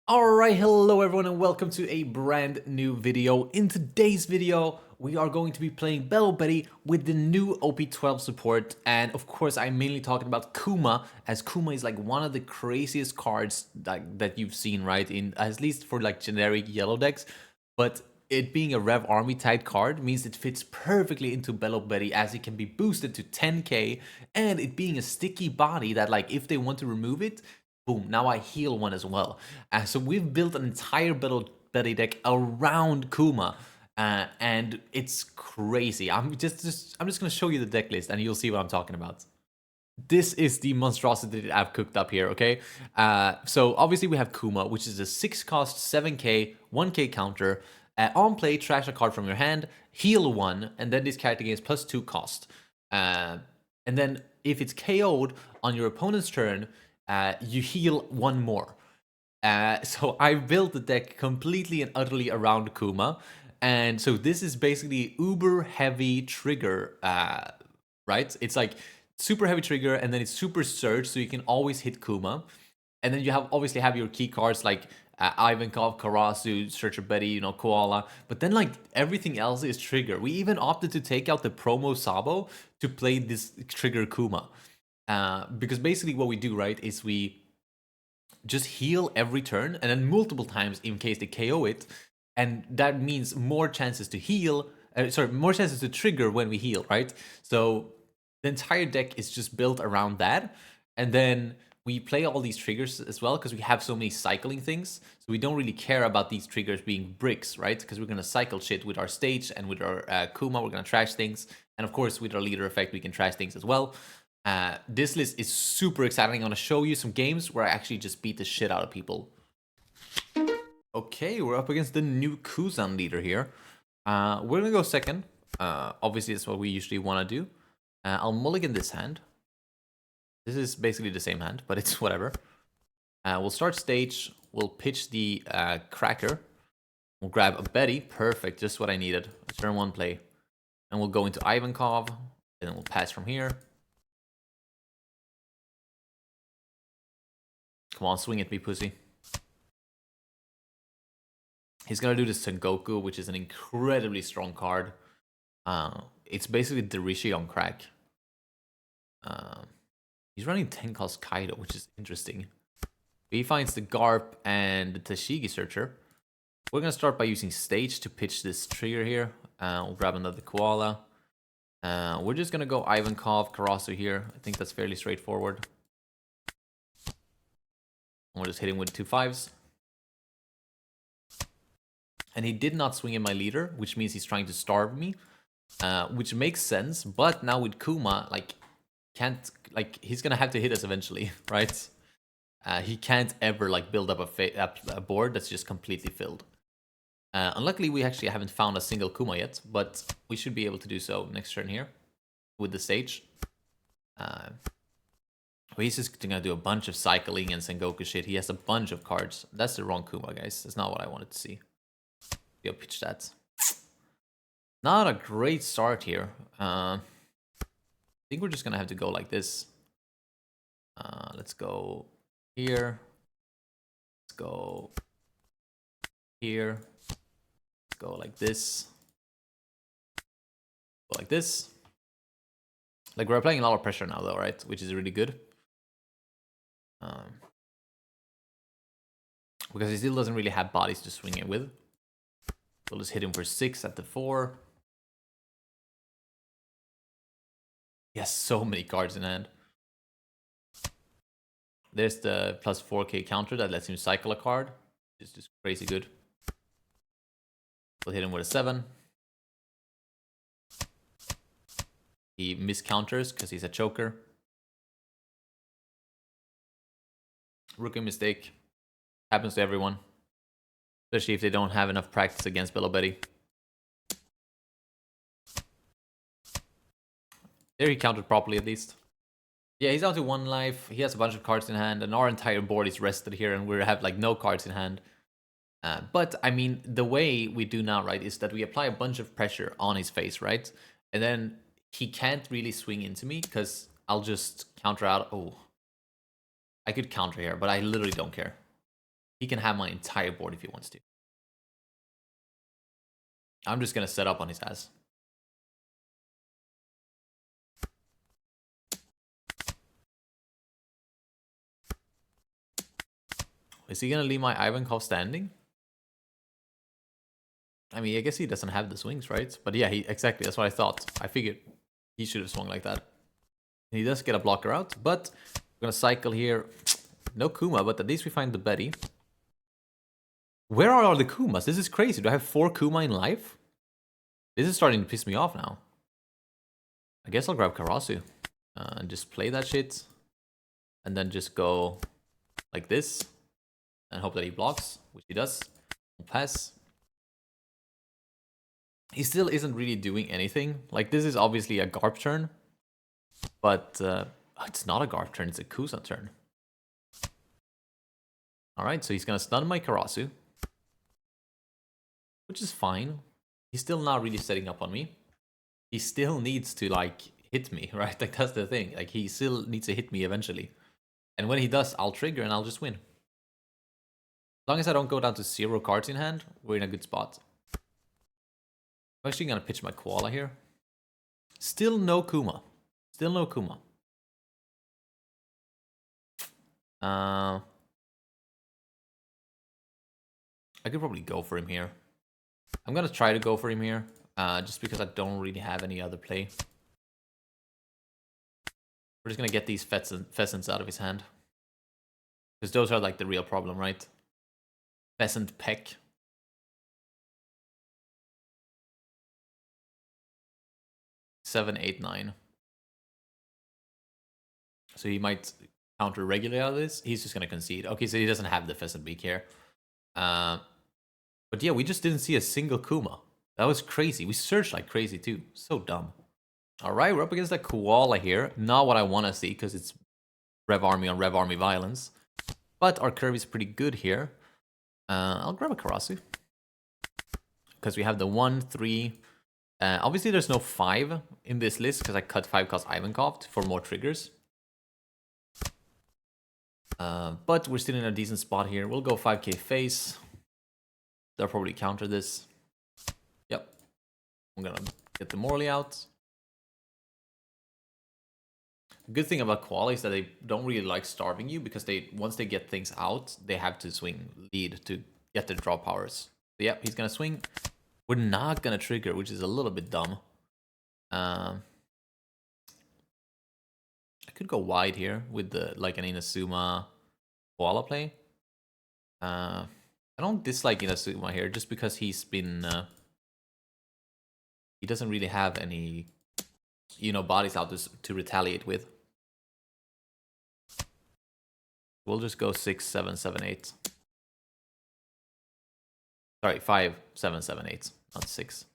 Alright, hello everyone and welcome to a brand new video. In today's video, we are going to be playing Belo Betty with the new OP-12 support, and of course I'm mainly talking about Kuma, as Kuma is like one of the craziest cards that you've seen, right, in at least for like generic yellow decks, but it being a Rev Army type card means it fits perfectly into Belo Betty, as it can be boosted to 10k, and it being a sticky body that, like, if they want to remove it, boom, now I heal one as well. So we've built an entire Belo Betty deck around Kuma, and it's crazy. I'm just gonna show you the deck list, and you'll see what I'm talking about. This is the monstrosity that I've cooked up here, okay? So obviously we have Kuma, which is a 6-cost, 7k, 1k counter. On play, trash a card from your hand, heal 1, and then this character gains +2 cost. And then if it's KO'd on your opponent's turn, you heal 1 more. So I built the deck completely and utterly around Kuma. And so this is basically uber heavy trigger, right? It's like super heavy trigger, and then it's super surge, so you can always hit Kuma. And then you obviously have your key cards like Ivankov, Karasu, Searcher Betty, you know, Koala. But then like everything else is trigger. We even opted to take out the promo Sabo to play this trigger Kuma. Because basically what we do, right, is we just heal every turn and then multiple times in case they KO it. And that means more chances to heal, more chances to trigger when we heal, right? So the entire deck is just built around that. And then we play all these triggers as well because we have so many cycling things. So we don't really care about these triggers being bricks, right? Because we're going to cycle shit with our stage, and with our Kuma, we're going to trash things. And of course, with our leader effect, we can trash things as well. This list is super exciting. I'm going to show you some games where I actually just beat the shit out of people. Okay, we're up against the new Kuzan leader here. We're going to go second. Obviously, that's what we usually want to do. I'll mulligan this hand. This is basically the same hand, but it's whatever. We'll start stage. We'll pitch the Cracker. We'll grab a Betty. Perfect, just what I needed. Turn 1 play. And we'll go into Ivankov. And then we'll pass from here. Come on, swing at me, pussy. He's gonna do this Sengoku, which is an incredibly strong card. It's basically the Rishi on crack. He's running 10-cost Kaido, which is interesting. He finds the Garp and the Tashigi Searcher. We're gonna start by using Stage to pitch this trigger here. We'll grab another Koala. We're just gonna go Ivankov, Karasu here. I think that's fairly straightforward. We'll just hit him with 2 5s. And he did not swing in my leader, which means he's trying to starve me, which makes sense. But now with Kuma, like, he's gonna have to hit us eventually, right? He can't ever like build up a board that's just completely filled. Unluckily, we actually haven't found a single Kuma yet, but we should be able to do so next turn here with the stage. He's just gonna do a bunch of cycling and Sengoku shit. He has a bunch of cards. That's the wrong Kuma, guys. That's not what I wanted to see. Go pitch that. Not a great start here. I think we're just gonna have to go like this. Let's go here. Let's go here. Let's go like this. Go like this. Like, we're applying a lot of pressure now, though, right? Which is really good. Because he still doesn't really have bodies to swing it with. We'll just hit him for 6 at the 4. He has so many cards in hand. There's the plus 4k counter that lets him cycle a card. It's just crazy good. We'll hit him with a 7. He miscounters because he's a choker. Rookie mistake. Happens to everyone. Especially if they don't have enough practice against Belo Betty. There he countered properly at least. Yeah, he's down to 1 life. He has a bunch of cards in hand, and our entire board is rested here, and we have like no cards in hand. But I mean, the way we do now, right, is that we apply a bunch of pressure on his face, right? And then he can't really swing into me because I'll just counter out. Oh, I could counter here, but I literally don't care. He can have my entire board if he wants to. I'm just gonna set up on his ass. Is he gonna leave my Ivankov standing? I mean, I guess he doesn't have the swings, right? But yeah, exactly. That's what I thought. I figured he should have swung like that. And he does get a blocker out, but we're gonna cycle here. No Kuma, but at least we find the Betty. Where are all the Kumas? This is crazy. Do I have 4 Kuma in life? This is starting to piss me off now. I guess I'll grab Karasu and just play that shit. And then just go like this. And hope that he blocks, which he does. We'll pass. He still isn't really doing anything. Like, this is obviously a Garp turn. But it's not a Garp turn, it's a Kuzan turn. Alright, so he's gonna stun my Karasu. Which is fine. He's still not really setting up on me. He still needs to, like, hit me, right? Like, that's the thing. Like, he still needs to hit me eventually. And when he does, I'll trigger and I'll just win. As long as I don't go down to 0 cards in hand, we're in a good spot. I'm actually gonna pitch my Koala here. Still no Kuma. Still no Kuma. I could probably go for him here. I'm gonna try to go for him here, just because I don't really have any other play. We're just gonna get these pheasants out of his hand. Because those are like the real problem, right? Pheasant peck. Seven, 8, 9. So he might counter regularly out of this. He's just gonna concede. Okay, so he doesn't have the pheasant beak here. But yeah, we just didn't see a single Kuma. That was crazy. We searched like crazy too. So dumb. Alright, we're up against that Koala here. Not what I want to see, because it's Rev Army on Rev Army violence. But our curve is pretty good here. I'll grab a Karasu. Because we have the 1, 3. Obviously, there's no 5 in this list, because I cut 5 cost Ivankov for more triggers. But we're still in a decent spot here. We'll go 5k face. They'll probably counter this. Yep. I'm gonna get the Morley out. The good thing about Koala is that they don't really like starving you, because once they get things out, they have to swing lead to get their draw powers. So yep, he's gonna swing. We're not gonna trigger, which is a little bit dumb. I could go wide here with the like an Inazuma Koala play. I don't dislike Inazuma here, just because he's been... he doesn't really have any, you know, bodies out to retaliate with. We'll just go 6, 7, 7, 8. Sorry, 5, 7, 7, 8, not 6.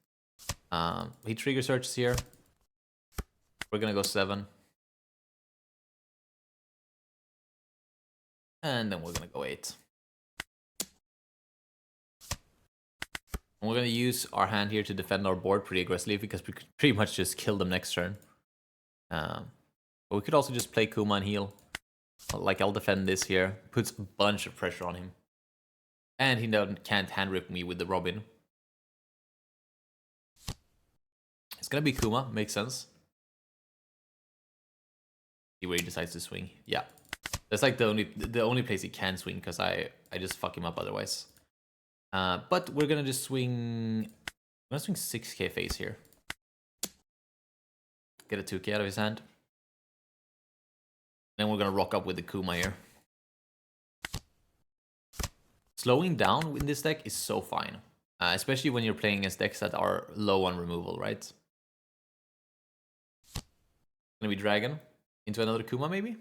He trigger searches here. We're gonna go 7. And then we're gonna go 8. And we're gonna use our hand here to defend our board pretty aggressively, because we could pretty much just kill them next turn. But we could also just play Kuma and heal. Like, I'll defend this here. Puts a bunch of pressure on him. And he can't hand rip me with the Robin. It's gonna be Kuma, makes sense. See where he decides to swing. Yeah. That's like the only place he can swing, because I just fuck him up otherwise. But we're gonna just swing... I'm gonna swing 6k face here. Get a 2k out of his hand. Then we're gonna rock up with the Kuma here. Slowing down in this deck is so fine. Especially when you're playing against decks that are low on removal, right? Gonna be Dragon. Into another Kuma, maybe?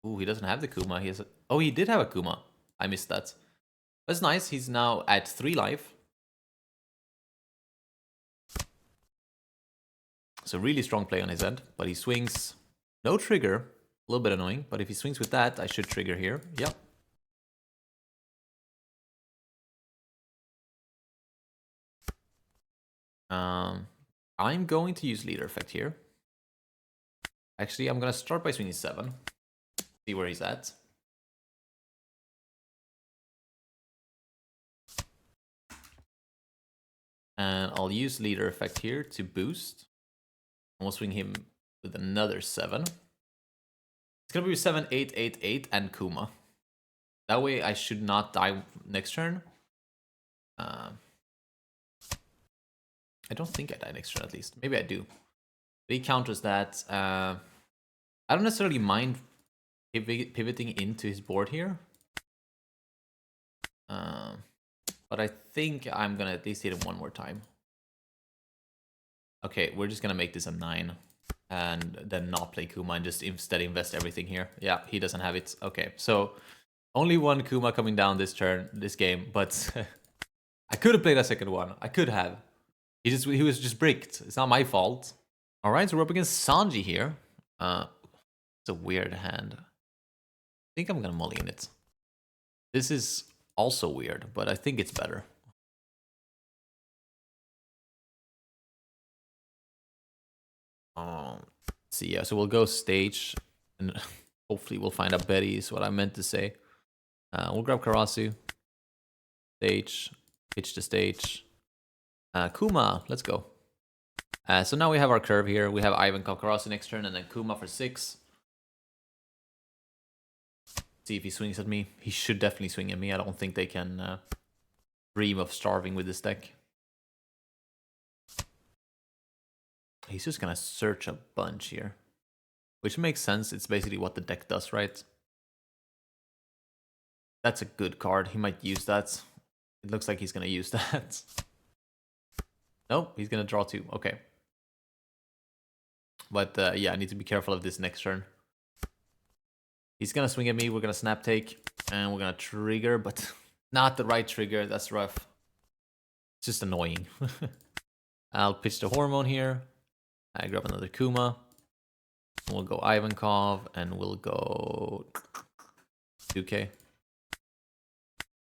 Ooh, he doesn't have the Kuma. He has a... Oh, he did have a Kuma. I missed that. That's nice. He's now at 3 life. So really strong play on his end. But he swings... No trigger. A little bit annoying. But if he swings with that, I should trigger here. Yep. I'm going to use leader effect here. Actually, I'm going to start by swinging 7. See where he's at. And I'll use leader effect here to boost. And we'll swing him with another 7. It's gonna be 7, 8, 8, 8, and Kuma. That way I should not die next turn. I don't think I die next turn, at least. Maybe I do. But he counters that. I don't necessarily mind pivoting into his board here. But I think I'm gonna at least hit him one more time. Okay, we're just gonna make this a 9. And then not play Kuma and just instead invest everything here. Yeah, he doesn't have it. Okay, so only one Kuma coming down this turn, this game, but I could have played a second one. I could have. He was just bricked. It's not my fault. All right, so we're up against Sanji here. It's a weird hand. I think I'm gonna mulligan it. This is also weird, but I think it's better. See, yeah, so we'll go stage, and hopefully we'll find out Betty is what I meant to say. We'll grab Karasu. Stage, pitch to stage. Kuma, let's go. So now we have our curve here. We have Ivankov, Karasu next turn, and then Kuma for 6. See if he swings at me. He should definitely swing at me. I don't think they can dream of starving with this deck. He's just gonna search a bunch here. Which makes sense. It's basically what the deck does, right? That's a good card. He might use that. It looks like he's gonna use that. Nope, he's gonna draw 2. Okay. But yeah, I need to be careful of this next turn. He's gonna swing at me. We're gonna snap take. And we're gonna trigger, but not the right trigger. That's rough. It's just annoying. I'll pitch the hormone here. I grab another Kuma. We'll go Ivankov, and we'll go 2k.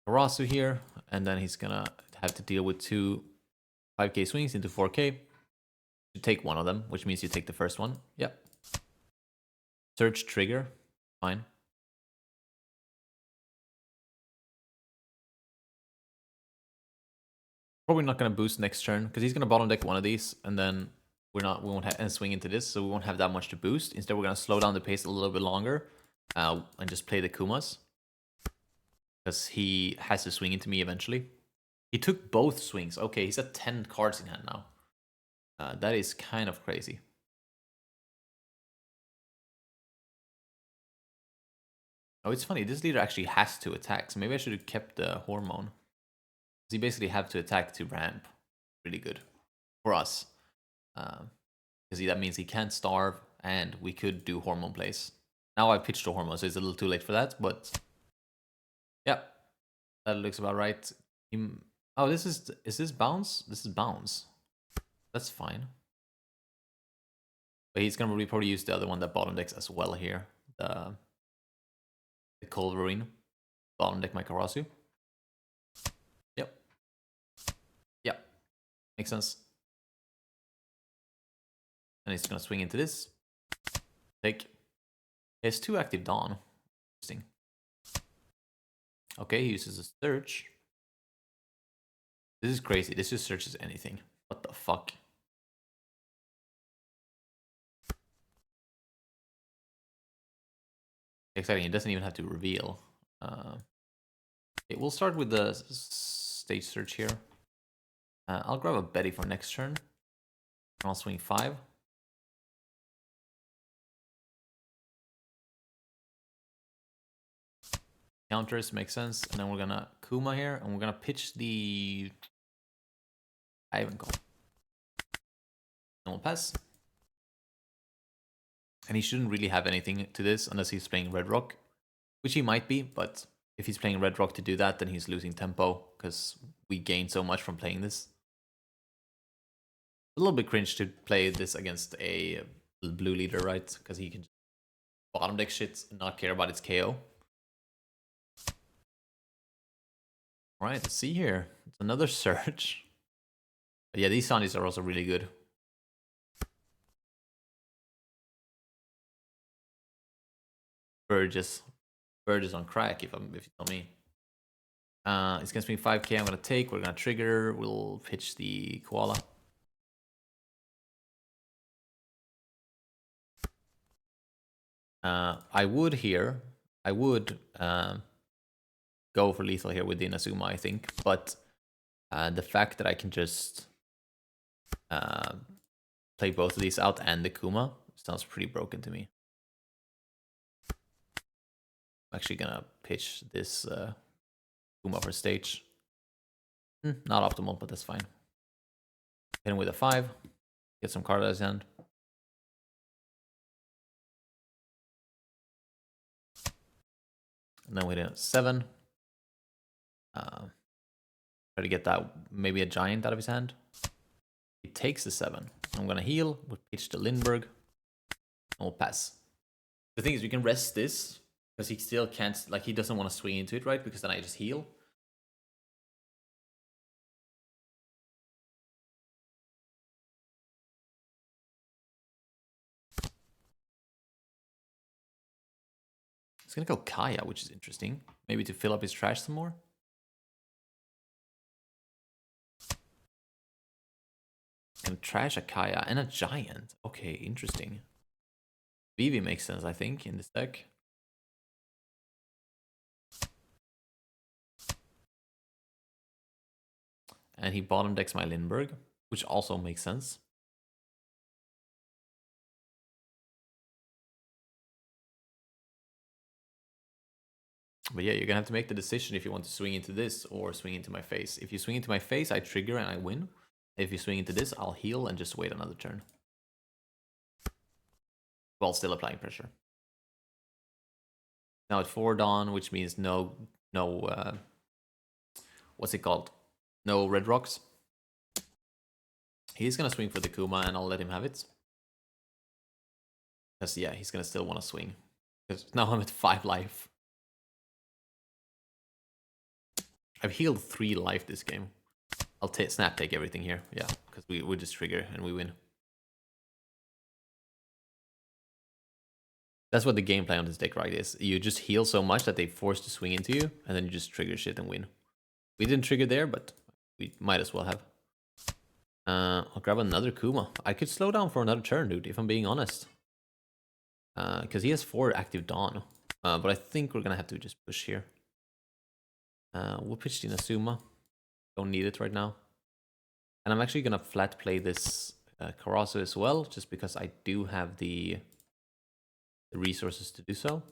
Karasu here, and then he's gonna have to deal with 2 5k swings into 4k. You take one of them, which means you take the first one. Yep. Search trigger. Fine. Probably not gonna boost next turn because he's gonna bottom deck one of these, and then we won't have and swing into this, so we won't have that much to boost. Instead, we're gonna slow down the pace a little bit longer, and just play the Kumas because he has to swing into me eventually. He took both swings. Okay, he's at 10 cards in hand now. That is kind of crazy. Oh, it's funny. This leader actually has to attack, so maybe I should have kept the hormone. He basically have to attack to ramp. Really good for us. Because that means he can't starve, and we could do hormone plays. Now I pitched a hormone, so it's a little too late for that, but yeah, that looks about right. Oh, is this bounce? This is bounce. That's fine. But he's gonna probably use the other one that bottom decks as well here. The Culverine. Bottom deck my Karasu. Yep. Yep. Makes sense. And he's gonna swing into this. Take. He has 2 active Dawn. Interesting. Okay, he uses a search. This is crazy. This just searches anything. What the fuck? Exciting. It doesn't even have to reveal. Okay, we'll start with the stage search here. I'll grab a Betty for next turn. I'll swing 5. Counters make sense, and then we're gonna Kuma here, and we're gonna pitch the Ivankov. And we'll pass. And he shouldn't really have anything to this unless he's playing Red Rock, which he might be, but if he's playing Red Rock to do that, then he's losing tempo because we gain so much from playing this. A little bit cringe to play this against a blue leader, right? Because he can bottom deck shit and not care about its KO. Alright, let's see here. It's another search. But yeah, these Sanjis are also really good. Burgess on crack, if you tell me. It's gonna swing 5k. I'm gonna take. We're gonna trigger. We'll pitch the Koala. I would here. I would go for lethal here with the Inazuma, I think. But the fact that I can just play both of these out and the Kuma sounds pretty broken to me. I'm actually gonna pitch this Kuma for stage. Not optimal, but that's fine. Hit him with a 5. Get some card at his hand. And then we hit a 7. Try to get that, maybe a giant out of his hand. He takes the 7. I'm gonna heal. We'll pitch the Lindbergh. And we'll pass. The thing is, we can rest this because he still can't, like, he doesn't want to swing into it, right? Because then I just heal. He's gonna go Kaya, which is interesting. Maybe to fill up his trash some more. And trash a Kaya and a giant. Okay, interesting. Vivi makes sense, I think, in this deck. And he bottom decks my Lindbergh, which also makes sense. But yeah, you're gonna have to make the decision if you want to swing into this or swing into my face. If you swing into my face, I trigger and I win. If you swing into this, I'll heal and just wait another turn. While still applying pressure. Now at 4 Dawn, which means no, what's it called? No red rocks. He's gonna swing for the Kuma and I'll let him have it. Because yeah, he's gonna still want to swing. Because now I'm at 5 life. I've healed 3 life this game. I'll snap take everything here. Yeah, because we just trigger and we win. That's what the gameplay on this deck, right, is. You just heal so much that they force to swing into you, and then you just trigger shit and win. We didn't trigger there, but we might as well have. I'll grab another Kuma. I could slow down for another turn, dude, if I'm being honest. Because he has 4 active Dawn. But I think we're gonna have to just push here. We'll pitch the Inazuma. Don't need it right now. And I'm actually gonna flat play this Karasu as well, just because I do have the resources to do so.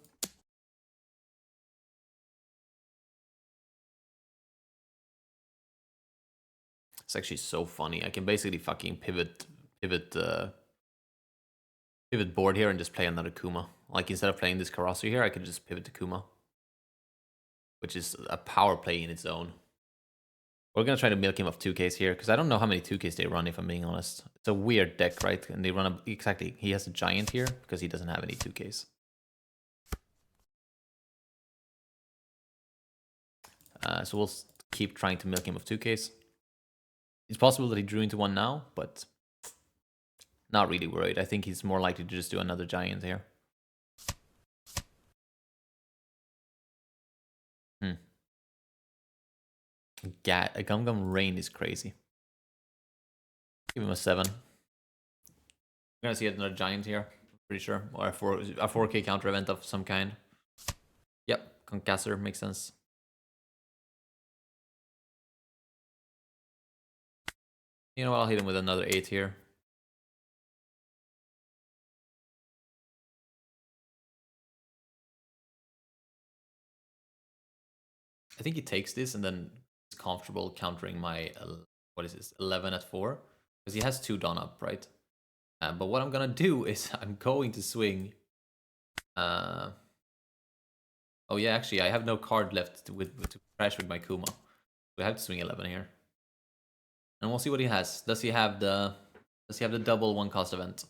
It's actually so funny. I can basically fucking pivot board here and just play another Kuma. Like, instead of playing this Karasu here, I could just pivot to Kuma, which is a power play in its own. We're gonna try to milk him of 2Ks here, because I don't know how many 2Ks they run, if I'm being honest. It's a weird deck, right? And they run exactly. He has a giant here because he doesn't have any 2Ks. So we'll keep trying to milk him of 2Ks. It's possible that he drew into one now, but not really worried. I think he's more likely to just do another giant here. A Gum Gum Rain is crazy. Give him a 7. We're gonna see another giant here, pretty sure. Or a 4K counter event of some kind. Yep, Concaster makes sense. You know what, I'll hit him with another 8 here. I think he takes this and then is comfortable countering my, what is this, 11 at 4? Because he has 2 Dawn up, right? But what I'm gonna do is I'm going to swing. Oh yeah, actually I have no card left to crash with my Kuma. So I have to swing 11 here. And we'll see what he has. Does he have the double 1 cost event?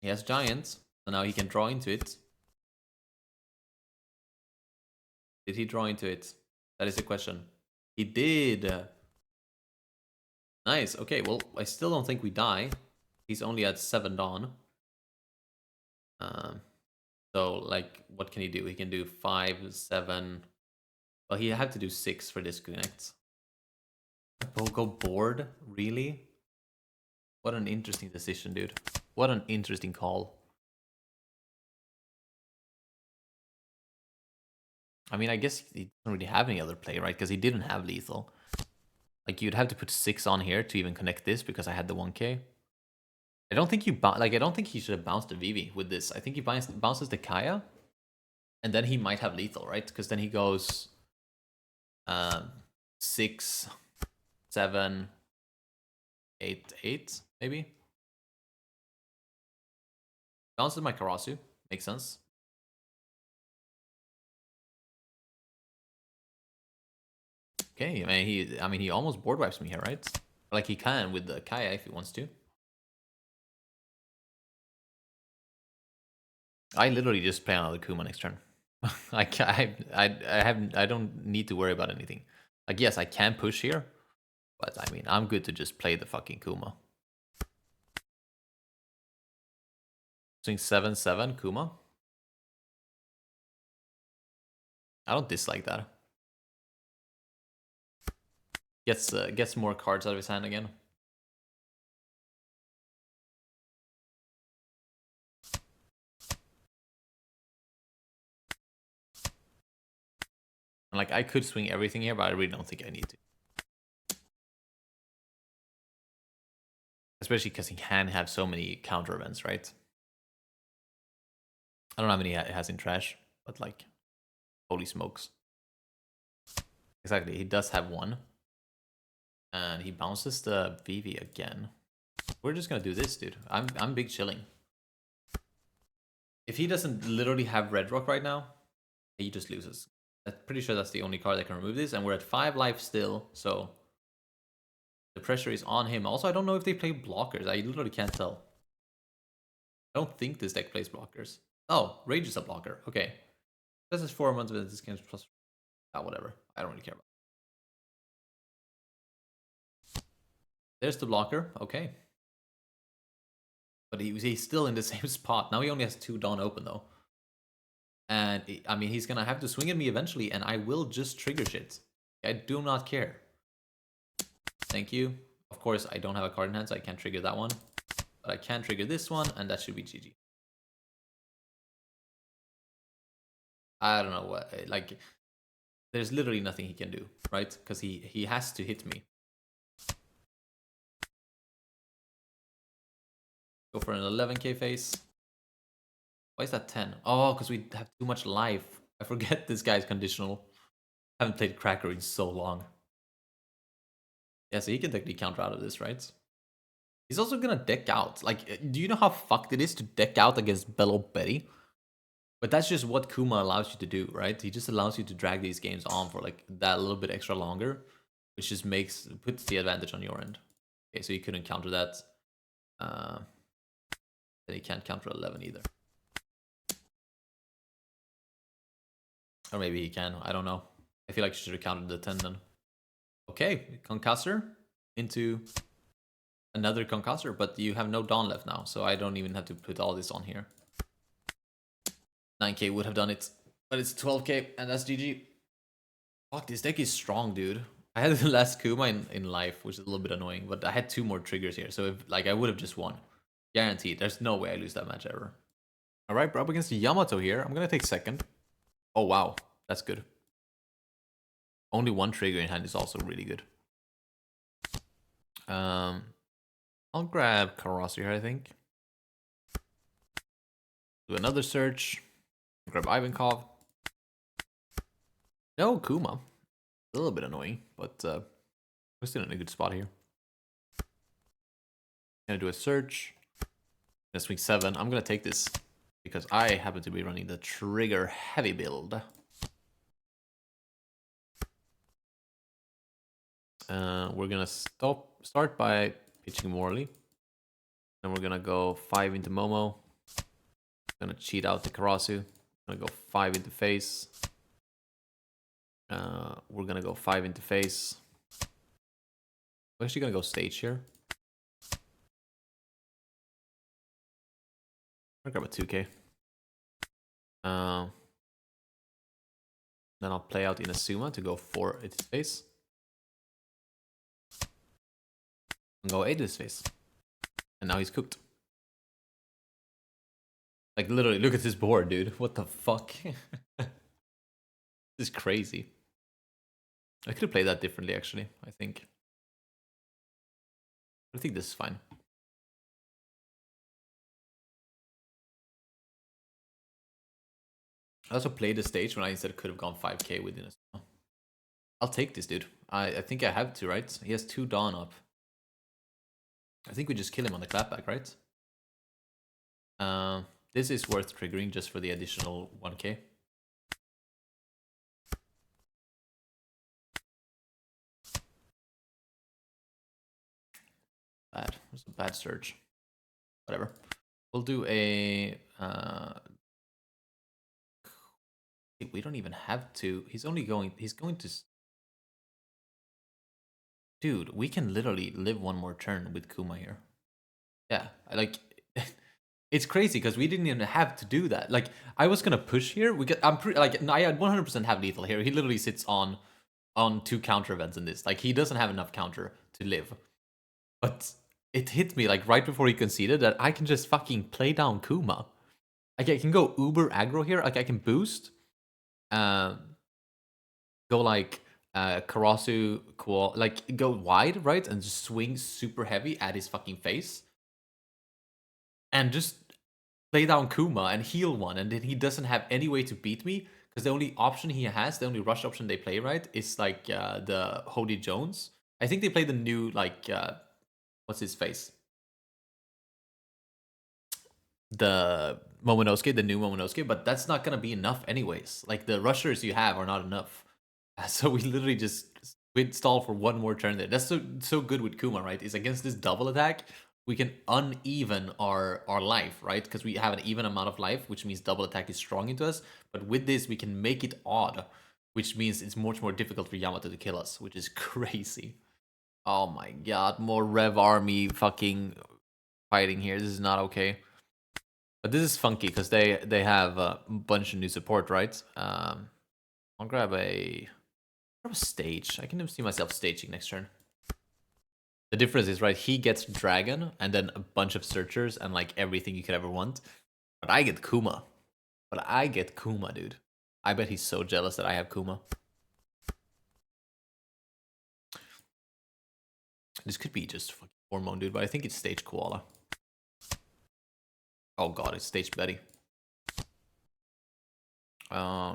He has giant, so now he can draw into it. Did he draw into it? That is the question. He did. Nice. Okay, well, I still don't think we die. He's only at 7 Dawn. So, like, what can he do? He can do 5, 7. Well, he had to do 6 for disconnect. We'll go board? Really? What an interesting decision, dude. What an interesting call. I mean, I guess he doesn't really have any other play, right? Because he didn't have lethal. Like, you'd have to put 6 on here to even connect this because I had the 1k. I don't think I don't think he should have bounced the Vivi with this. I think he bounces the Kaya, and then he might have lethal, right? Because then he goes 6, 7, 8, 8, maybe. Bounces my Karasu. Makes sense. Okay, I mean he almost board wipes me here, right? Like he can with the Kaya if he wants to. I literally just play another Kuma next turn. I don't need to worry about anything. Like yes, I can push here, but I mean I'm good to just play the fucking Kuma. Swing 7/7 Kuma. I don't dislike that. Gets more cards out of his hand again. And like I could swing everything here, but I really don't think I need to. Especially because he can have so many counter events, right? I don't know how many it has in trash, but like, holy smokes. Exactly, he does have one. And he bounces the Vivi again. We're just gonna do this, dude. I'm big chilling. If he doesn't literally have Red Rock right now, he just loses. I'm pretty sure that's the only card that can remove this, and we're at 5 life still, so the pressure is on him. Also, I don't know if they play blockers. I literally can't tell. I don't think this deck plays blockers. Oh, Rage is a blocker. Okay. This is 4 months of this game's plus. Whatever. I don't really care about it. There's the blocker. Okay. But he's still in the same spot. Now he only has 2 Dawn open, though. And, I mean, he's gonna have to swing at me eventually, and I will just trigger shit. I do not care. Thank you. Of course, I don't have a card in hand, so I can't trigger that one. But I can trigger this one, and that should be GG. I don't know what, like, there's literally nothing he can do, right? Because he has to hit me. Go for an 11k face. Why is that 10? Oh, because we have too much life. I forget this guy's conditional. I haven't played Cracker in so long. Yeah, so he can technically counter out of this, right? He's also gonna deck out. Like, do you know how fucked it is to deck out against Belo Betty? But that's just what Kuma allows you to do, right? He just allows you to drag these games on for like that little bit extra longer, which just puts the advantage on your end. Okay, so you couldn't counter that. Then he can't counter 11 either. Or maybe he can. I don't know. I feel like you should have counted the 10 then. Okay, Concussor into another Concussor, but you have no Dawn left now, so I don't even have to put all this on here. 9k would have done it, but it's 12k, and that's GG. Fuck, this deck is strong, dude. I had the last Kuma in life, which is a little bit annoying, but I had 2 more triggers here, so if like I would have just won. Guaranteed. There's no way I lose that match ever. Alright, we're up against Yamato here. I'm gonna take second. Oh wow, that's good. Only 1 trigger in hand is also really good. I'll grab Karasu here, I think. Do another search. Grab Ivankov. No Kuma. A little bit annoying, but we're still in a good spot here. Gonna do a search. Gonna swing 7. I'm gonna take this because I happen to be running the trigger heavy build. We're gonna start by pitching Morley. Then we're gonna go 5 into Momo. Gonna cheat out the Karasu. Gonna go 5 into face. We're gonna go 5 into face. We're actually gonna go stage here. I'll grab a 2k. Then I'll play out Inazuma to go 4 at his face. And go 8 at his face. And now he's cooked. Like, literally, look at this board, dude. What the fuck? This is crazy. I could have played that differently, actually, I think. I think this is fine. I also played the stage when I instead could have gone 5k with Inazuma. I'll take this, dude. I think I have to, right? He has 2 Dawn up. I think we just kill him on the clapback, right? This is worth triggering just for the additional 1k. Bad. It was a bad surge. Whatever. We'll do a... we don't even have to. He's going to... Dude, we can literally live one more turn with Kuma here. Yeah, like... It's crazy because we didn't even have to do that. Like, I was gonna push here. I'm pretty like I had 100% have lethal here. He literally sits on 2 counter events in this. Like, he doesn't have enough counter to live. But it hit me like right before he conceded that I can just fucking play down Kuma. Like, I can go uber aggro here. Like, I can boost, go like Karasu, Koala, like go wide, right, and just swing super heavy at his fucking face, and just play down Kuma and heal one, and then he doesn't have any way to beat me because the only option he has, the only rush option they play, right, is like the Hody Jones. I think they play the new like what's his face? The Momonosuke, the new Momonosuke, but that's not gonna be enough anyways. Like, the rushers you have are not enough. So we literally just stall for 1 more turn there. That's so good with Kuma, right? Is against this double attack, we can uneven our life, right? Because we have an even amount of life, which means double attack is strong into us. But with this, we can make it odd, which means it's much more difficult for Yamato to kill us, which is crazy. Oh my god, more Rev Army fucking fighting here. This is not okay. But this is funky because they have a bunch of new support, right? I'll grab a stage. I can see myself staging next turn. The difference is, right, he gets Dragon and then a bunch of Searchers and like everything you could ever want. But I get Kuma. Dude. I bet he's so jealous that I have Kuma. This could be just fucking Hormone, dude, but I think it's stage Koala. Oh god, it's stage Betty. 2k?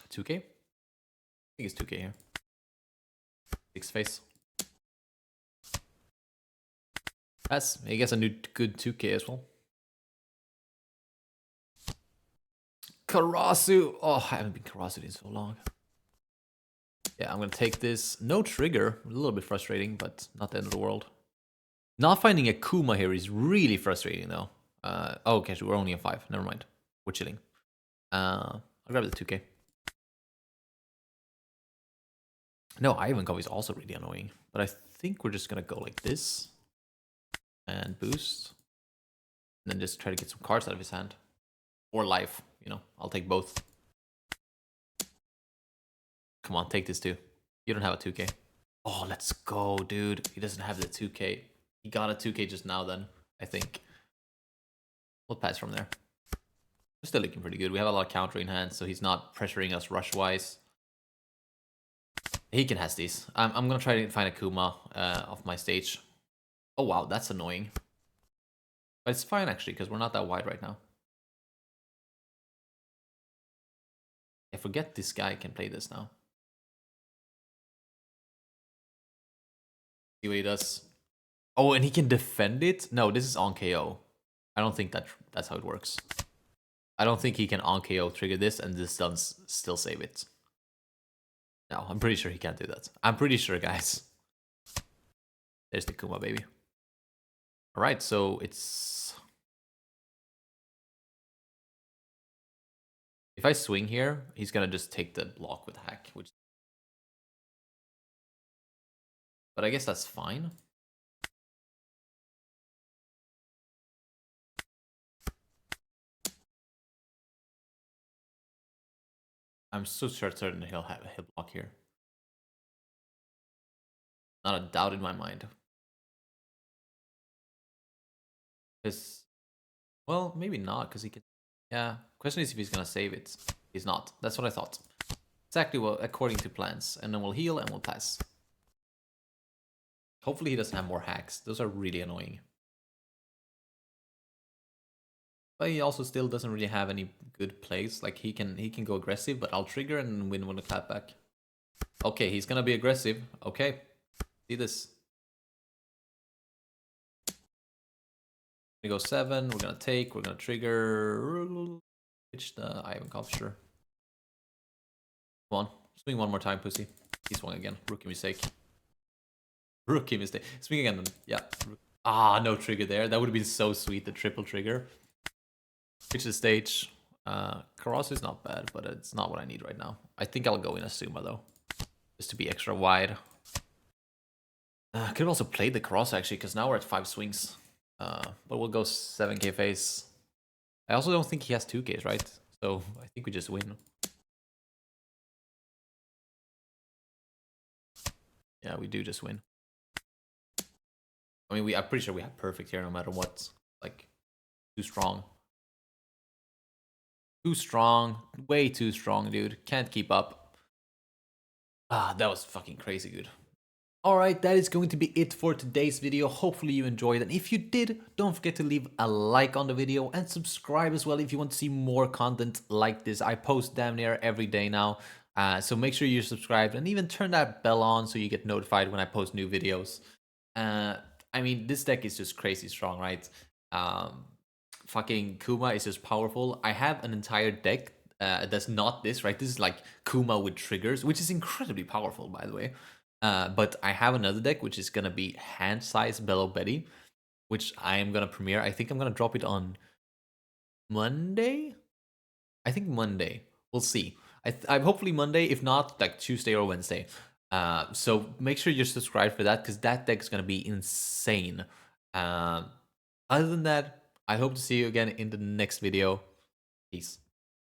I think it's 2k here. 6 face. That's, I guess, a new good 2k as well. Karasu! Oh, I haven't been Karasu in so long. Yeah, I'm gonna take this. No trigger. A little bit frustrating, but not the end of the world. Not finding a Kuma here is really frustrating, though. Oh, okay, so we're only at 5. Never mind. We're chilling. I'll grab the 2k. No, Ivankov is also really annoying. But I think we're just gonna go like this. And boost. And then just try to get some cards out of his hand. Or life, you know. I'll take both. Come on, take this too. You don't have a 2k. Oh, let's go, dude. He doesn't have the 2k. He got a 2k just now then, I think. We'll pass from there. We're still looking pretty good. We have a lot of counter in hand, so he's not pressuring us rush-wise. He can has these. I'm gonna try to find a Kuma off my stage. Oh wow, that's annoying. But it's fine actually, because we're not that wide right now. I forget this guy can play this now. See what he does. Oh, and he can defend it? No, this is on KO. I don't think that's how it works. I don't think he can on KO trigger this and this does still save it. No, I'm pretty sure he can't do that. I'm pretty sure, guys. There's the Kuma, baby. Alright, so it's... If I swing here, he's gonna just take the block with hack, which... But I guess that's fine. I'm so certain he'll have a hit block here. Not a doubt in my mind. Because, well, maybe not, because he could. Yeah, question is if he's gonna save it. He's not. That's what I thought. Exactly what according to plans. And then we'll heal and we'll pass. Hopefully he doesn't have more hacks. Those are really annoying. But he also still doesn't really have any good plays. Like he can go aggressive, but I'll trigger and win when a clap back. Okay, he's gonna be aggressive. Okay. See this. We go 7, we're gonna take, we're gonna trigger. Pitch the Ivan Cop, sure. Come on, swing one more time, pussy. He swung again. Rookie mistake. Rookie mistake. Swing again. Yeah. Ah, no trigger there. That would have been so sweet, the triple trigger. Pitch the stage. Karasu is not bad, but it's not what I need right now. I think I'll go in Asuma though, just to be extra wide. Could have also played the cross actually, because now we're at 5 swings. But we'll go 7k face. I also don't think he has 2ks, right? So I think we just win. Yeah, we do just win. I mean, I'm pretty sure we have perfect here no matter what. Like, too strong. Too strong. Way too strong, dude. Can't keep up. Ah, that was fucking crazy good. Alright, that is going to be it for today's video. Hopefully you enjoyed, and if you did, don't forget to leave a like on the video and subscribe as well if you want to see more content like this. I post damn near every day now, so make sure you're subscribed and even turn that bell on so you get notified when I post new videos. I mean, this deck is just crazy strong, right? Fucking Kuma is just powerful. I have an entire deck that's not this, right? This is like Kuma with triggers, which is incredibly powerful, by the way. But I have another deck, which is going to be hand-sized Belo Betty, which I am going to premiere. I think I'm going to drop it on Monday? I think Monday. We'll see. I'm hopefully Monday, if not, like Tuesday or Wednesday. So make sure you're subscribed for that, because that deck is going to be insane. Other than that, I hope to see you again in the next video. Peace.